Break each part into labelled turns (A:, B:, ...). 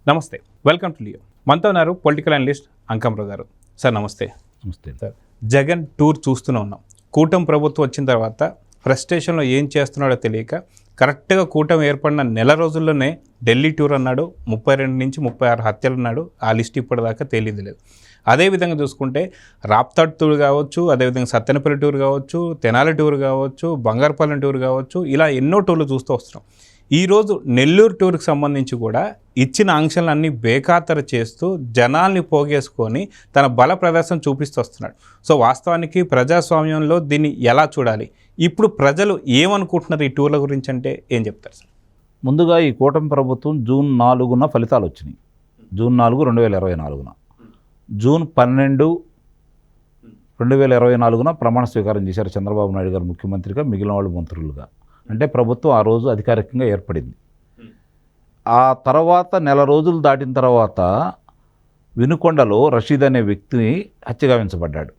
A: నమస్తే, welcome to Leo. మనతో ఉన్నారు పొలిటికల్ అనలిస్ట్ అంకమరావు గారు. సార్ నమస్తే.
B: నమస్తే
A: సార్, జగన్ టూర్ చూస్తూనే ఉన్నాం. కూటమి ప్రభుత్వం వచ్చిన తర్వాత ఫ్రస్ట్రేషన్లో ఏం చేస్తున్నాడో తెలియక కరెక్ట్గా కూటమి ఏర్పడిన నెల రోజుల్లోనే ఢిల్లీ టూర్ అన్నాడు, 32 నుంచి 36 హత్యలు అన్నాడు. ఆ లిస్ట్ ఇప్పటిదాకా తేలింది లేదు. అదేవిధంగా చూసుకుంటే రాప్తాడ్ టూర్ కావచ్చు, అదేవిధంగా సత్తెనపల్లి టూర్ కావచ్చు, తెనాలి టూర్ కావచ్చు, బంగారుపాలెం టూర్ కావచ్చు, ఇలా ఎన్నో టూర్లు చూస్తూ వస్తున్నాం. ఈరోజు నెల్లూరు టూర్కి సంబంధించి కూడా ఇచ్చిన ఆంక్షలన్నీ బేఖాతరు చేస్తూ జనాల్ని పోగేసుకొని తన బల ప్రదర్శన చూపిస్తూ వస్తున్నాడు. సో వాస్తవానికి ప్రజాస్వామ్యంలో దీన్ని ఎలా చూడాలి, ఇప్పుడు ప్రజలు ఏమనుకుంటున్నారు ఈ టూర్ల గురించి అంటే ఏం చెప్తారు సార్?
B: ముందుగా ఈ కూటమి ప్రభుత్వం జూన్ 4న ఫలితాలు వచ్చినాయి. జూన్ 4, 2024. జూన్ 12, 2024 ప్రమాణ స్వీకారం చేశారు చంద్రబాబు నాయుడు గారు ముఖ్యమంత్రిగా, మిగిలిన వాళ్ళు మంత్రులుగా. అంటే ప్రభుత్వం ఆ రోజు అధికారికంగా ఏర్పడింది. ఆ తర్వాత నెల రోజులు దాటిన తర్వాత వినుకొండలో రషీద్ అనే వ్యక్తిని హత్యగావించబడ్డాడు.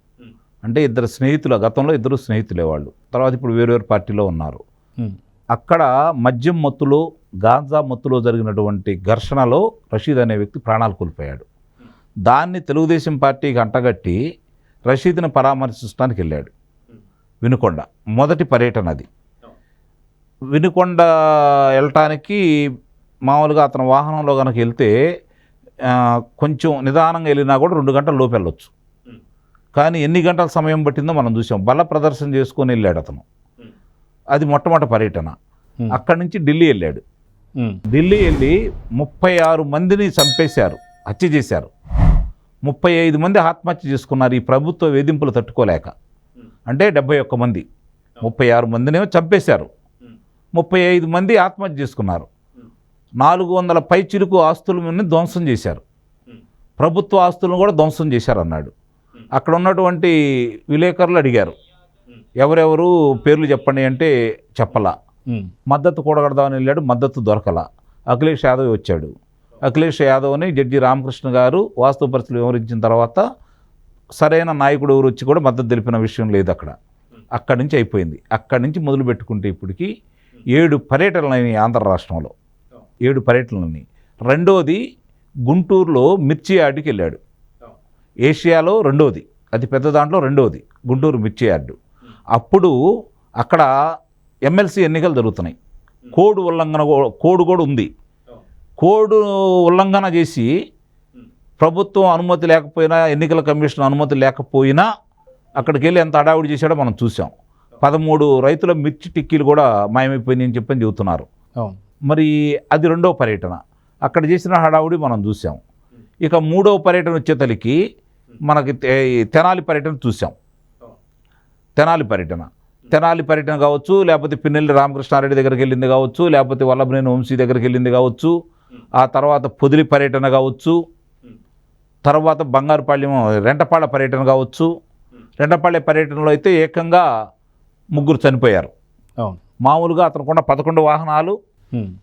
B: అంటే ఇద్దరు స్నేహితులు, గతంలో ఇద్దరు స్నేహితులే వాళ్ళు, తర్వాత ఇప్పుడు వేరు పార్టీలో ఉన్నారు. అక్కడ మద్యం మత్తులో, గాంజా మత్తులో జరిగినటువంటి ఘర్షణలో రషీద్ అనే వ్యక్తి ప్రాణాలు కోల్పోయాడు. దాన్ని తెలుగుదేశం పార్టీకి అంటగట్టి రషీద్ని పరామర్శించడానికి వెళ్ళాడు. వినుకొండ మొదటి పర్యటన అది. వినుకొండ వెళ్ళటానికి మామూలుగా అతను వాహనంలో కనుక వెళ్తే కొంచెం నిదానంగా వెళ్ళినా కూడా 2 గంటల లోపు వెళ్ళొచ్చు. కానీ ఎన్ని గంటల సమయం పట్టిందో మనం చూసాం. బల ప్రదర్శన చేసుకొని వెళ్ళాడు అతను. అది మొట్టమొదటి పర్యటన. అక్కడి నుంచి ఢిల్లీ వెళ్ళాడు. ఢిల్లీ వెళ్ళి 36 మందిని చంపేశారు, హత్య చేశారు. 35 మంది ఆత్మహత్య చేసుకున్నారు ఈ ప్రభుత్వ వేధింపులు తట్టుకోలేక. అంటే 71 మంది, 36 మందినేమో చంపేశారు, 35 మంది ఆత్మహత్య చేసుకున్నారు. 400 పై చిరుకు ఆస్తులను ధ్వంసం చేశారు, ప్రభుత్వ ఆస్తులను కూడా ధ్వంసం చేశారు అన్నాడు. అక్కడ ఉన్నటువంటి విలేకరులు అడిగారు, ఎవరెవరు పేర్లు చెప్పండి అంటే చెప్పలా. మద్దతు కూడగడదామని వెళ్ళాడు, మద్దతు దొరకలా. అఖిలేష్ యాదవ్ వచ్చాడు. అఖిలేష్ యాదవ్ని జడ్జి రామకృష్ణ గారు వాస్తవ పరిస్థితులు వివరించిన తర్వాత సరైన నాయకుడు ఎవరు వచ్చి కూడా మద్దతు తెలిపిన విషయం లేదు అక్కడ. అక్కడి నుంచి అయిపోయింది. అక్కడి నుంచి మొదలు పెట్టుకుంటే ఇప్పటికి 7 పర్యటనలు ఆంధ్ర రాష్ట్రంలో, 7 పర్యటనలని. రెండోది గుంటూరులో మిర్చి యార్డుకి వెళ్ళాడు. ఏషియాలో రెండోది, అతి పెద్ద దాంట్లో రెండోది గుంటూరు మిర్చి యార్డు. అప్పుడు అక్కడ ఎమ్మెల్సీ ఎన్నికలు జరుగుతున్నాయి. కోడ్ కూడా ఉంది. కోడ్ ఉల్లంఘన చేసి ప్రభుత్వం అనుమతి లేకపోయినా, ఎన్నికల కమిషన్ అనుమతి లేకపోయినా అక్కడికి వెళ్ళి ఎంత హడావుడి చేశాడో మనం చూసాం. 13 రైతుల మిర్చి టిక్కీలు కూడా మాయమైపోయినాయని చెప్పని చెబుతున్నారు. మరి అది రెండవ పర్యటన. అక్కడ చేసిన హడావుడి మనం చూసాం. ఇక మూడవ పర్యటన వచ్చేతలికి మనకి తెనాలి పర్యటన చూసాం. తెనాలి పర్యటన కావచ్చు, లేకపోతే పిన్నెల్లి రామకృష్ణారెడ్డి దగ్గరికి వెళ్ళింది కావచ్చు, లేకపోతే వల్లభనేని వంశీ దగ్గరికి వెళ్ళింది కావచ్చు, ఆ తర్వాత పొదిలి పర్యటన కావచ్చు, తర్వాత బంగారుపాళ్యం రెంటపాళ్ళ పర్యటన కావచ్చు. రెంటపాళ్ళ పర్యటనలో అయితే ఏకంగా 3 చనిపోయారు. మామూలుగా అతనుకున్న 11 వాహనాలు,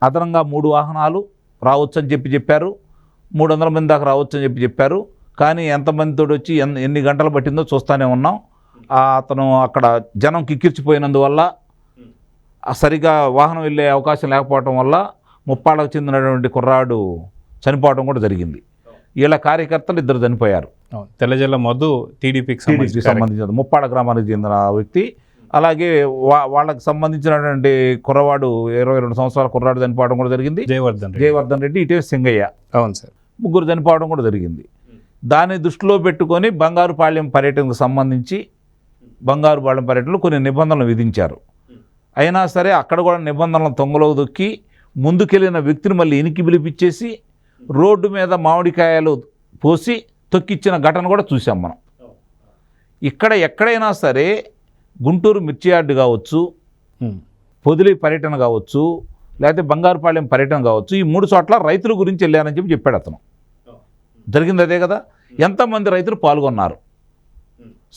B: అదనంగా 3 వాహనాలు రావచ్చు అని చెప్పారు. 300 మంది దాకా రావచ్చు అని చెప్పారు. కానీ ఎంతమందితో వచ్చి ఎన్ని గంటలు పట్టిందో చూస్తూనే ఉన్నాం. అతను అక్కడ జనం కిక్కిర్చిపోయినందువల్ల, సరిగా వాహనం వెళ్ళే అవకాశం లేకపోవడం వల్ల ముప్పాళ్ళకు చెందినటువంటి కుర్రాడు చనిపోవడం కూడా జరిగింది. వీళ్ళ కార్యకర్తలు 2 చనిపోయారు.
A: తెల్లజల్ల మధు టీడీపీకి
B: సంబంధించిన ముప్పాడ గ్రామానికి చెందిన వ్యక్తి. అలాగే వాళ్ళకి సంబంధించినటువంటి కుర్రవాడు 22 సంవత్సరాల కుర్రాడు చనిపోవడం కూడా జరిగింది. జయవర్ధన్ రెడ్డి, ఇటీవల సింగయ్య.
A: అవును సార్,
B: 3 చనిపోవడం కూడా జరిగింది. దాన్ని దృష్టిలో పెట్టుకొని బంగారుపాళ్యం పర్యటనకు సంబంధించి బంగారుపాళ్యం పర్యటనలో కొన్ని నిబంధనలు విధించారు. అయినా సరే అక్కడ కూడా నిబంధనలను తొంగలో దొక్కి ముందుకెళ్ళిన వ్యక్తిని మళ్ళీ ఇనికి పిలిపించేసి రోడ్డు మీద మామిడికాయలు పోసి తొక్కిచ్చిన ఘటన కూడా చూసాం మనం. ఇక్కడ ఎక్కడైనా సరే గుంటూరు మిర్చి యార్డు కావచ్చు, పొదిలి పర్యటన కావచ్చు, లేకపోతే బంగారుపాళ్యం పర్యటన కావచ్చు, ఈ 3 చోట్ల రైతుల గురించి వెళ్ళారని చెప్పాడు అతను. జరిగింది అదే కదా. ఎంతమంది రైతులు పాల్గొన్నారు?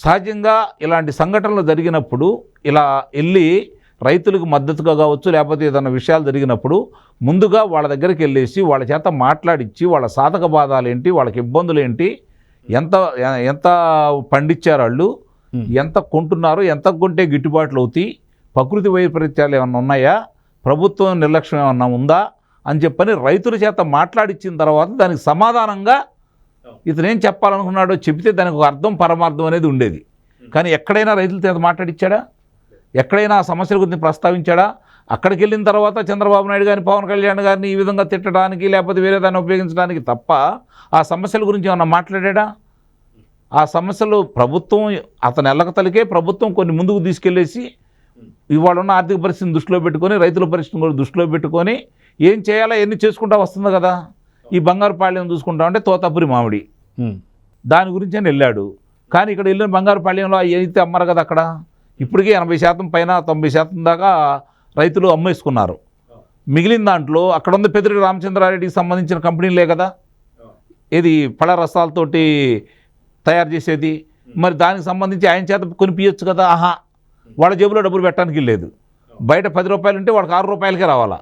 B: సహజంగా ఇలాంటి సంఘటనలు జరిగినప్పుడు ఇలా వెళ్ళి రైతులకు మద్దతుగా కావచ్చు, లేకపోతే ఏదైనా విషయాలు జరిగినప్పుడు ముందుగా వాళ్ళ దగ్గరికి వెళ్ళేసి వాళ్ళ చేత మాట్లాడించి వాళ్ళ సాధక బాధాలు ఏంటి, వాళ్ళకి ఇబ్బందులు ఏంటి, ఎంత పండించారు వాళ్ళు, ఎంత కొంటున్నారు, ఎంత కొంటే గిట్టుబాట్లు అవుతాయి, ప్రకృతి వైపరీత్యాలు ఏమన్నా ఉన్నాయా, ప్రభుత్వం నిర్లక్ష్యం ఏమన్నా ఉందా అని చెప్పని రైతుల చేత మాట్లాడిచ్చిన తర్వాత దానికి సమాధానంగా ఇతను ఏం చెప్పాలనుకున్నాడో చెబితే దానికి ఒక అర్థం పరమార్థం అనేది ఉండేది. కానీ ఎక్కడైనా రైతుల చేత మాట్లాడిచ్చాడా? ఎక్కడైనా ఆ సమస్యల గురించి ప్రస్తావించాడా? అక్కడికి వెళ్ళిన తర్వాత చంద్రబాబు నాయుడు గారిని, పవన్ కళ్యాణ్ గారిని ఈ విధంగా తిట్టడానికి లేకపోతే వేరే దాన్ని ఉపయోగించడానికి తప్ప ఆ సమస్యల గురించి ఏమన్నా మాట్లాడా? ఆ సమస్యలు ప్రభుత్వం అతను ఎల్లకతలికే ప్రభుత్వం కొన్ని ముందుకు తీసుకెళ్ళేసి ఇవాళ ఉన్న ఆర్థిక పరిస్థితిని దృష్టిలో పెట్టుకొని, రైతుల పరిస్థితిని కూడా దృష్టిలో పెట్టుకొని ఏం చేయాలో ఎన్ని చేసుకుంటా వస్తుంది కదా. ఈ బంగారుపాళ్యం చూసుకుంటామంటే తోతాపురి మామిడి దాని గురించి అని వెళ్ళాడు. కానీ ఇక్కడ వెళ్ళిన బంగారుపాళ్యంలో అయితే అమ్మరు కదా. అక్కడ ఇప్పటికీ 80% పైన 90% దాకా రైతులు అమ్మేసుకున్నారు. మిగిలిన దాంట్లో అక్కడ ఉంది పెద్దిరెడ్డి రామచంద్రారెడ్డికి సంబంధించిన కంపెనీలే కదా, ఇది పళ్ళ రసాలతోటి తయారు చేసేది. మరి దానికి సంబంధించి ఆయన చేత కొనిపించచ్చు కదా. ఆహా, వాళ్ళ జేబులో డబ్బులు పెట్టడానికి లేదు. బయట 10 రూపాయలు ఉంటే వాళ్ళకి 6 రూపాయలకే రావాలా,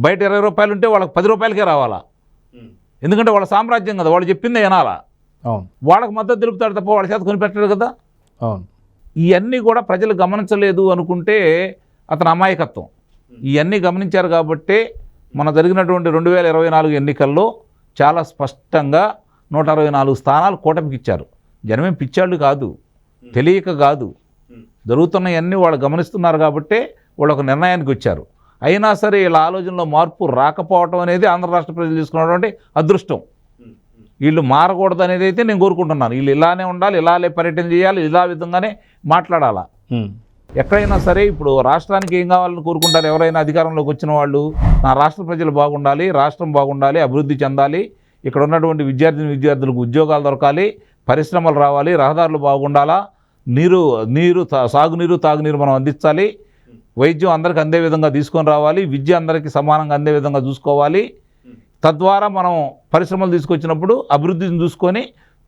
B: బయట 20 రూపాయలు ఉంటే వాళ్ళకి 10 రూపాయలకే రావాలా. ఎందుకంటే వాళ్ళ సామ్రాజ్యం కదా, వాళ్ళు చెప్పిందే వినాలా. వాళ్ళకి మద్దతు తెలుపుతాడు తప్ప వాళ్ళ చేత కొనిపెట్టాడు కదా. ఇవన్నీ కూడా ప్రజలు గమనించలేదు అనుకుంటే అతని అమాయకత్వం. ఇవన్నీ గమనించారు కాబట్టే మన జరిగినటువంటి 2024 ఎన్నికల్లో చాలా స్పష్టంగా 164 స్థానాలు కూటమికి ఇచ్చారు. జనమేం పిచ్చాళ్ళు కాదు, తెలియక కాదు, జరుగుతున్నవన్నీ వాళ్ళు గమనిస్తున్నారు కాబట్టే వాళ్ళు ఒక నిర్ణయానికి వచ్చారు. అయినా సరే వీళ్ళ ఆలోచనలో మార్పు రాకపోవటం అనేది ఆంధ్ర రాష్ట్ర ప్రజలు తీసుకున్నటువంటి అదృష్టం. వీళ్ళు మారకూడదు అనేది అయితే నేను కోరుకుంటున్నాను. వీళ్ళు ఇలానే ఉండాలి, ఇలానే పర్యటన చేయాలి, ఇలా విధంగానే మాట్లాడాలా. ఎక్కడైనా సరే ఇప్పుడు రాష్ట్రానికి ఏం కావాలని కోరుకుంటారు ఎవరైనా అధికారంలోకి వచ్చిన వాళ్ళు? నా రాష్ట్ర ప్రజలు బాగుండాలి, రాష్ట్రం బాగుండాలి, అభివృద్ధి చెందాలి, ఇక్కడ ఉన్నటువంటి విద్యార్థులకు ఉద్యోగాలు దొరకాలి, పరిశ్రమలు రావాలి, రహదారులు బాగుండాలా, సాగునీరు తాగునీరు మనం అందించాలి, వైద్యం అందరికీ అందే విధంగా తీసుకొని రావాలి, విద్య అందరికీ సమానంగా అందే విధంగా చూసుకోవాలి. తద్వారా మనం పరిశ్రమలు తీసుకొచ్చినప్పుడు అభివృద్ధిని చూసుకొని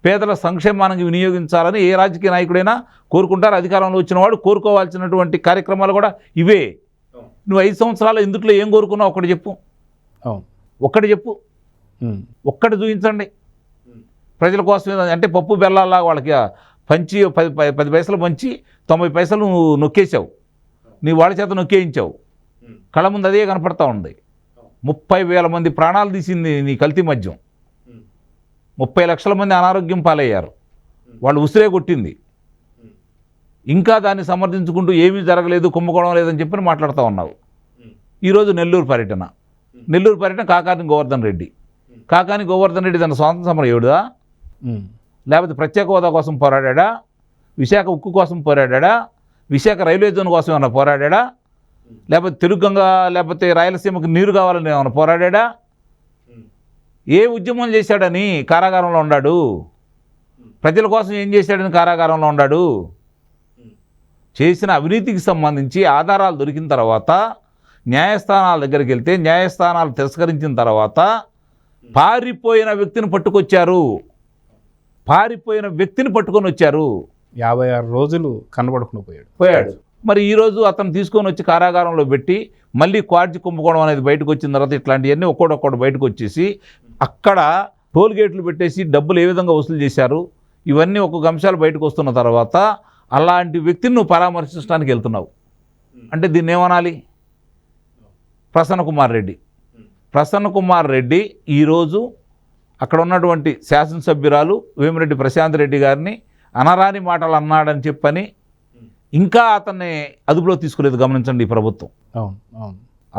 B: పేదల సంక్షేమానికి వినియోగించాలని ఏ రాజకీయ నాయకుడైనా కోరుకుంటారు. అధికారంలో వచ్చిన వాడు కోరుకోవాల్సినటువంటి కార్యక్రమాలు కూడా ఇవే. నువ్వు 5 సంవత్సరాలు ఇందులో ఏం కోరుకున్నావు ఒక్కటి చెప్పు, ఒక్కటి చూపించండి ప్రజల కోసం. అంటే పప్పు బెల్లాలా వాళ్ళకి పంచి 10 పైసలు పంచి 90 పైసలు నువ్వు నొక్కేసావు, నీ వాళ్ళ చేత నొక్కేయించావు. కళ్ళ ముందు అదే కనపడతా ఉంది. 30,000 మంది ప్రాణాలు తీసింది నీ కల్తీ మద్యం. 30 లక్షల మంది అనారోగ్యం పాలయ్యారు, వాళ్ళు ఉసిరే కొట్టింది. ఇంకా దాన్ని సమర్థించుకుంటూ ఏమీ జరగలేదు, కుంభకోణం లేదని చెప్పి మాట్లాడుతూ ఉన్నావు. ఈరోజు నెల్లూరు పర్యటన కాకాని గోవర్ధన్ రెడ్డి తన స్వాతంత్ర సమరయోధుడా, లేకపోతే ప్రత్యేక హోదా కోసం పోరాడా, విశాఖ ఉక్కు కోసం పోరాడా, విశాఖ రైల్వే జోన్ కోసం ఏమన్నా పోరాడా, లేకపోతే తెలుగుగంగ లేకపోతే రాయలసీమకు నీరు కావాలని ఏమన్నా పోరాడా? ఏ ఉద్యమం చేశాడని కారాగారంలో ఉన్నాడు? ప్రజల కోసం ఏం చేశాడని కారాగారంలో ఉన్నాడు? చేసిన అవినీతికి సంబంధించి ఆధారాలు దొరికిన తర్వాత న్యాయస్థానాల దగ్గరికి వెళ్తే న్యాయస్థానాలు తిరస్కరించిన తర్వాత పారిపోయిన వ్యక్తిని పట్టుకొని వచ్చారు.
A: 56 రోజులు కనబడకుండా
B: పోయాడు. మరి ఈరోజు అతను తీసుకొని వచ్చి కారాగారంలో పెట్టి మళ్ళీ క్వార్జీ కుంభకోణం అనేది బయటకు వచ్చిన తర్వాత ఇట్లాంటివన్నీ ఒక్కొక్కటి బయటకు వచ్చేసి అక్కడ టోల్ గేట్లు పెట్టేసి డబ్బులు ఏ విధంగా వసూలు చేశారు, ఇవన్నీ ఒక్కొక్క అంశాలు బయటకు వస్తున్న తర్వాత అలాంటి వ్యక్తిని నువ్వు పరామర్శించడానికి వెళ్తున్నావు. అంటే దీన్ని ఏమనాలి? ప్రసన్న కుమార్ రెడ్డి ఈరోజు అక్కడ ఉన్నటువంటి శాసనసభ్యురాలు వేమిరెడ్డి ప్రశాంత్ రెడ్డి గారిని అనరాని మాటలు అన్నాడని చెప్పని ఇంకా అతన్ని అదుపులో తీసుకోలేదు. గమనించండి ఈ ప్రభుత్వం.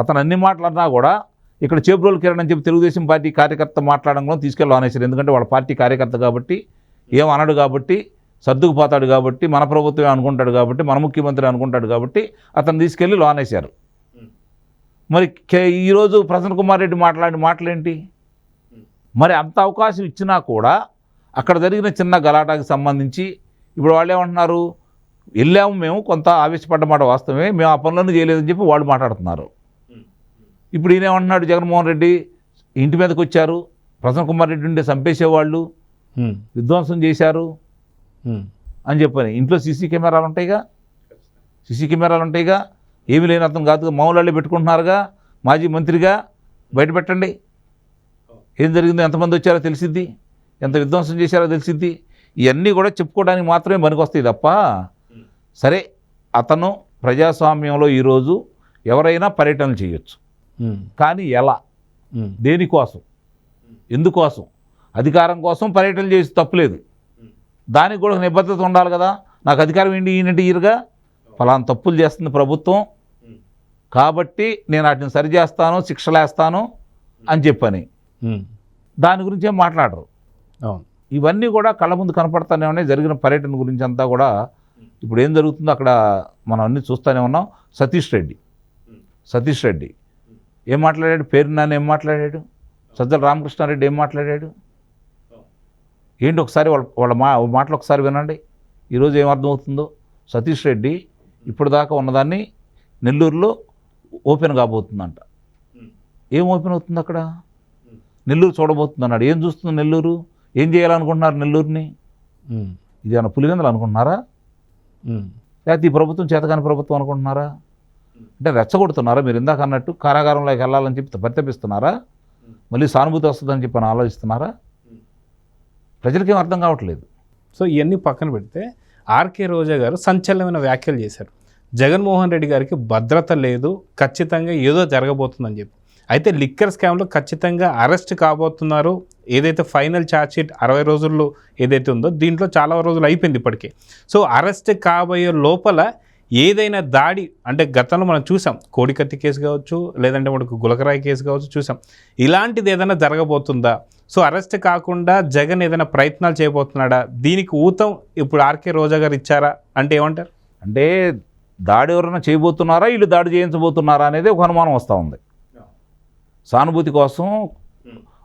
B: అతను అన్ని మాటలన్నా కూడా ఇక్కడ చేబ్రోలు కిరణ్ అని చెప్పి తెలుగుదేశం పార్టీ కార్యకర్త మాట్లాడడం తీసుకెళ్ళి అనేసారు. ఎందుకంటే వాళ్ళ పార్టీ కార్యకర్త కాబట్టి, ఏం అనడు కాబట్టి, సర్దుకుపోతాడు కాబట్టి, మన ప్రభుత్వమే అనుకుంటాడు కాబట్టి, మన ముఖ్యమంత్రి అనుకుంటాడు కాబట్టి అతను తీసుకెళ్ళి లోనేశారు. మరి ఈరోజు ప్రసన్న కుమార్ రెడ్డి మాట్లాడిన మాటలేంటి? మరి అంత అవకాశం ఇచ్చినా కూడా అక్కడ జరిగిన చిన్న గలాటాకి సంబంధించి ఇప్పుడు వాళ్ళు ఏమంటున్నారు? వెళ్ళాము మేము, కొంత ఆవేశపడ్డమాట వాస్తవమే, మేము ఆ పనులను చేయలేదని చెప్పి వాళ్ళు మాట్లాడుతున్నారు. ఇప్పుడు ఈయనేమంటున్నాడు? జగన్మోహన్ రెడ్డి ఇంటి మీదకి వచ్చారు, ప్రసన్న కుమార్ రెడ్డి ఉంటే చంపేసేవాళ్ళు, విధ్వంసం చేశారు అని చెప్పని. ఇంట్లో సీసీ కెమెరాలు ఉంటాయిగా, ఏమీ లేని అతను కాదుగా, మౌలాళ్ళే పెట్టుకుంటున్నారుగా, మాజీ మంత్రిగా బయట పెట్టండి. ఏం జరిగిందో, ఎంతమంది వచ్చారో తెలిసిద్ది, ఎంత విధ్వంసం చేశారో తెలిసిద్ది. ఇవన్నీ కూడా చెప్పుకోవడానికి మాత్రమే పనికొస్తాయి తప్ప. సరే, అతను ప్రజాస్వామ్యంలో ఈరోజు ఎవరైనా పర్యటనలు చేయొచ్చు, కానీ ఎలా? దేనికోసం, ఎందుకోసం? అధికారం కోసం పర్యటనలు చేసి తప్పులేదు, దానికి కూడా నిబద్ధత ఉండాలి కదా. నాకు అధికారం ఏంటి ఈయనంటే ఈరుగా ఫలానా తప్పులు చేస్తుంది ప్రభుత్వం కాబట్టి నేను వాటిని సరిచేస్తాను, శిక్షలేస్తాను అని చెప్పని దాని గురించి ఏం మాట్లాడరు. ఇవన్నీ కూడా కళ్ళ ముందు కనపడతానే ఉన్నాయి. జరిగిన పర్యటన గురించి అంతా కూడా ఇప్పుడు ఏం జరుగుతుందో అక్కడ మనం అన్నీ చూస్తూనే ఉన్నాం. సతీష్ రెడ్డి ఏం మాట్లాడాడు? పేరు నాని ఏం మాట్లాడాడు? సజ్జల రామకృష్ణారెడ్డి ఏం మాట్లాడాడు? ఏంటి ఒకసారి వాళ్ళ మాటలు ఒకసారి వినండి. ఈరోజు ఏం అర్థమవుతుందో. సతీష్ రెడ్డి ఇప్పుడు దాకా ఉన్నదాన్ని నెల్లూరులో ఓపెన్ కాబోతుందంట. ఏం ఓపెన్ అవుతుంది అక్కడ? నెల్లూరు చూడబోతుంది అన్నాడు. ఏం చూస్తుంది నెల్లూరు? ఏం చేయాలనుకుంటున్నారు నెల్లూరుని? ఇది ఏమన్నా పులివెందులు అనుకుంటున్నారా? లేకపోతే ఈ ప్రభుత్వం చేతకాని ప్రభుత్వం అనుకుంటున్నారా? అంటే రెచ్చగొడుతున్నారా? మీరు ఇందాక అన్నట్టు కారాగారంలోకి వెళ్ళాలని చెప్పి పరితపిస్తున్నారా? మళ్ళీ సానుభూతి వస్తుందని చెప్పి ఆలోచిస్తున్నారా? ప్రజలకేం అర్థం కావట్లేదు.
A: సో ఇవన్నీ పక్కన పెడితే ఆర్కే రోజా గారు సంచలనమైన వ్యాఖ్యలు చేశారు. జగన్మోహన్ రెడ్డి గారికి భద్రత లేదు, ఖచ్చితంగా ఏదో జరగబోతుందని చెప్పి. అయితే లిక్కర్ స్కామ్లో ఖచ్చితంగా అరెస్ట్ కాబోతున్నారు. ఏదైతే ఫైనల్ ఛార్జ్షీట్ 60 రోజుల్లో ఏదైతే ఉందో దీంట్లో చాలా రోజులు అయిపోయింది ఇప్పటికే. సో అరెస్ట్ కాబోయే లోపల ఏదైనా దాడి అంటే గతంలో మనం చూసాం, కోడికత్తి కేసు కావచ్చు, లేదంటే మనకు గులకరాయి కేసు కావచ్చు చూసాం. ఇలాంటిది ఏదైనా జరగబోతుందా? సో అరెస్ట్ కాకుండా జగన్ ఏదైనా ప్రయత్నాలు చేయబోతున్నాడా? దీనికి ఊతం ఇప్పుడు ఆర్కే రోజా గారు ఇచ్చారా అంటే ఏమంటారు?
B: అంటే దాడి ఎవరైనా చేయబోతున్నారా, వీళ్ళు దాడి చేయించబోతున్నారా అనేది ఒక అనుమానం వస్తూ ఉంది. సానుభూతి కోసం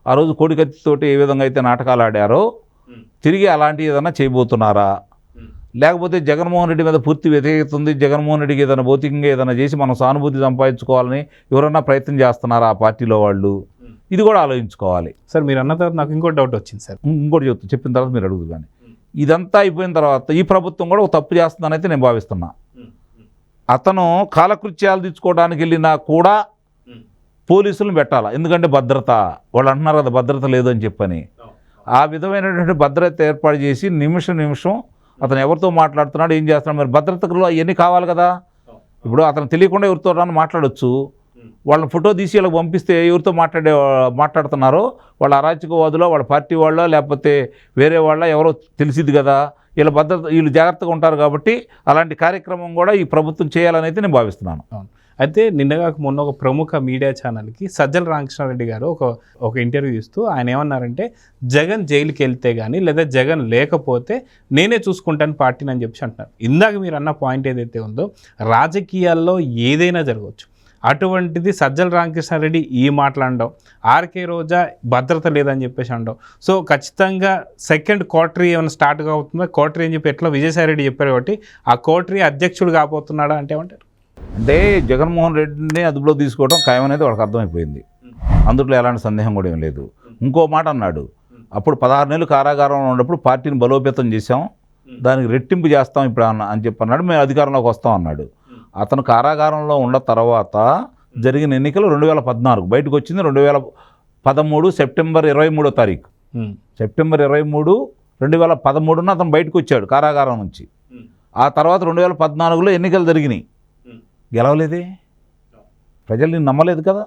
B: ఆ రోజు కోడికత్తితోటి ఏ విధంగా అయితే నాటకాలు ఆడారో తిరిగి అలాంటివి ఏదైనా చేయబోతున్నారా, లేకపోతే జగన్మోహన్ రెడ్డి మీద పూర్తి వ్యతిరేకత ఉంది, జగన్మోహన్ రెడ్డికి ఏదైనా భౌతికంగా ఏదైనా చేసి మనం సానుభూతి సంపాదించుకోవాలని ఎవరన్నా ప్రయత్నం చేస్తున్నారా ఆ పార్టీలో వాళ్ళు? ఇది కూడా ఆలోచించుకోవాలి.
A: సార్ మీరు అన్న తర్వాత నాకు ఇంకో డౌట్ వచ్చింది సార్.
B: ఇంకోటి చెప్పిన తర్వాత మీరు అడుగుదు. కానీ ఇదంతా అయిపోయిన తర్వాత ఈ ప్రభుత్వం కూడా ఒక తప్పు చేస్తుందనైతే నేను భావిస్తున్నా. అతను కాలకృత్యాలు తీర్చుకోవడానికి వెళ్ళినా కూడా పోలీసులను పెట్టాలి. ఎందుకంటే భద్రత, వాళ్ళు అంటున్నారు కదా భద్రత లేదు అని చెప్పని. ఆ విధమైనటువంటి భద్రత ఏర్పాటు చేసి నిమిషం అతను ఎవరితో మాట్లాడుతున్నాడు, ఏం చేస్తున్నాడు, మరి భద్రతలో అవన్నీ కావాలి కదా. ఇప్పుడు అతను తెలియకుండా ఎవరితో మాట్లాడొచ్చు. వాళ్ళని ఫోటో తీసి వాళ్ళకి పంపిస్తే ఎవరితో మాట్లాడుతున్నారో వాళ్ళ అరాచకవాదులో, వాళ్ళ పార్టీ వాళ్ళ, లేకపోతే వేరే వాళ్ళ ఎవరో తెలిసిద్ది కదా. వీళ్ళు జాగ్రత్తగా ఉంటారు కాబట్టి అలాంటి కార్యక్రమం కూడా ఈ ప్రభుత్వం చేయాలని అయితే నేను భావిస్తున్నాను.
A: అయితే నిన్నగా మొన్న ఒక ప్రముఖ మీడియా ఛానల్కి సజ్జల రామకృష్ణారెడ్డి గారు ఒక ఇంటర్వ్యూ ఇస్తూ ఆయన ఏమన్నారంటే, జగన్ జైలుకి వెళ్తే కానీ లేదా జగన్ లేకపోతే నేనే చూసుకుంటాను పార్టీని అని చెప్పి అంటున్నారు. ఇందాక మీరు అన్న పాయింట్ ఏదైతే ఉందో, రాజకీయాల్లో ఏదైనా జరగవచ్చు. అటువంటిది సజ్జల రామకృష్ణారెడ్డి ఈ మాట్లాడడం, ఆర్కే రోజా భద్రత లేదని చెప్పేసి అనడం. సో ఖచ్చితంగా సెకండ్ క్వార్టరీ ఏమైనా స్టార్ట్ అవుతుందా? క్వార్టరీ అని చెప్పి ఎట్లా విజయసాయిరెడ్డి చెప్పారు కాబట్టి ఆ క్వార్టరీ అధ్యక్షుడు కాబోతున్నాడా అంటే ఏమంటారు?
B: అంటే జగన్మోహన్ రెడ్డిని అదుపులో తీసుకోవడం ఖాయమనేది వాళ్ళకి అర్థమైపోయింది. అందులో ఎలాంటి సందేహం కూడా ఏం లేదు. ఇంకో మాట అన్నాడు, అప్పుడు 16 నెలలు కారాగారంలో ఉన్నప్పుడు పార్టీని బలోపేతం చేశాం, దానికి రెట్టింపు చేస్తాం ఇప్పుడు అని చెప్పి అన్నాడు. మేము అధికారంలోకి వస్తాం అన్నాడు. అతను కారాగారంలో ఉన్న తర్వాత జరిగిన ఎన్నికలు 2014, బయటకు వచ్చింది 2013 సెప్టెంబర్ 23వ తారీఖు. సెప్టెంబర్ 23, 2013 అతను బయటకు వచ్చాడు కారాగారం నుంచి. ఆ తర్వాత 2014లో ఎన్నికలు జరిగినాయి, గెలవలేదే. ప్రజలు నిన్ను నమ్మలేదు కదా.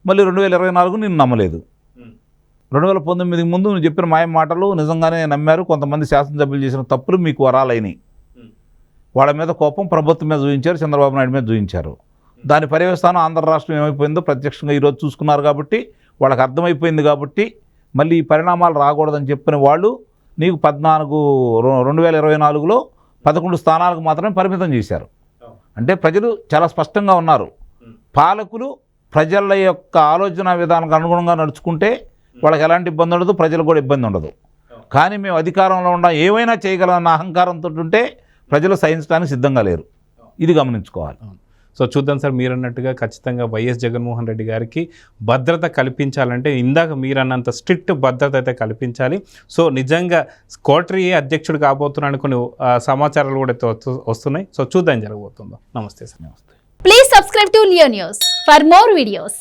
B: మళ్ళీ 2024 నిన్ను నమ్మలేదు. 2019 ముందు నువ్వు చెప్పిన మాయం మాటలు నిజంగానే నమ్మారు. కొంతమంది శాసనసభ్యులు చేసిన తప్పులు మీకు వరాలైనవి. వాళ్ళ మీద కోపం ప్రభుత్వం మీద చూపించారు, చంద్రబాబు నాయుడు మీద చూపించారు. దాని పర్యవస్థానం ఆంధ్ర రాష్ట్రం ఏమైపోయిందో ప్రత్యక్షంగా ఈరోజు చూసుకున్నారు కాబట్టి వాళ్ళకి అర్థమైపోయింది. కాబట్టి మళ్ళీ ఈ పరిణామాలు రాకూడదని చెప్పిన వాళ్ళు నీకు 2024లో 11 స్థానాలకు మాత్రమే పరిమితం చేశారు. అంటే ప్రజలు చాలా స్పష్టంగా ఉన్నారు. పాలకులు ప్రజల యొక్క ఆలోచన విధానానికి అనుగుణంగా నడుచుకుంటే వాళ్ళకి ఎలాంటి ఇబ్బంది ఉండదు, ప్రజలకు కూడా ఇబ్బంది ఉండదు. కానీ మేము అధికారంలో ఉన్న ఏమైనా చేయగలమన్న అహంకారంతో ఉంటే ప్రజలు సహించడానికి సిద్ధంగా లేరు. ఇది గమనించుకోవాలి.
A: సో చూద్దాం సార్, మీరు అన్నట్టుగా ఖచ్చితంగా వైఎస్ జగన్మోహన్ రెడ్డి గారికి భద్రత కల్పించాలంటే ఇందాక మీరు అన్నంత స్ట్రిక్ట్ భద్రత అయితే కల్పించాలి. సో నిజంగా కోటరీ అధ్యక్షుడు కాబోతున్నాను కొన్ని సమాచారాలు కూడా వస్తున్నాయి. సో చూద్దాం జరగబోతుందో. నమస్తే సార్.
B: నమస్తే.
C: Please subscribe to Leo News for more videos.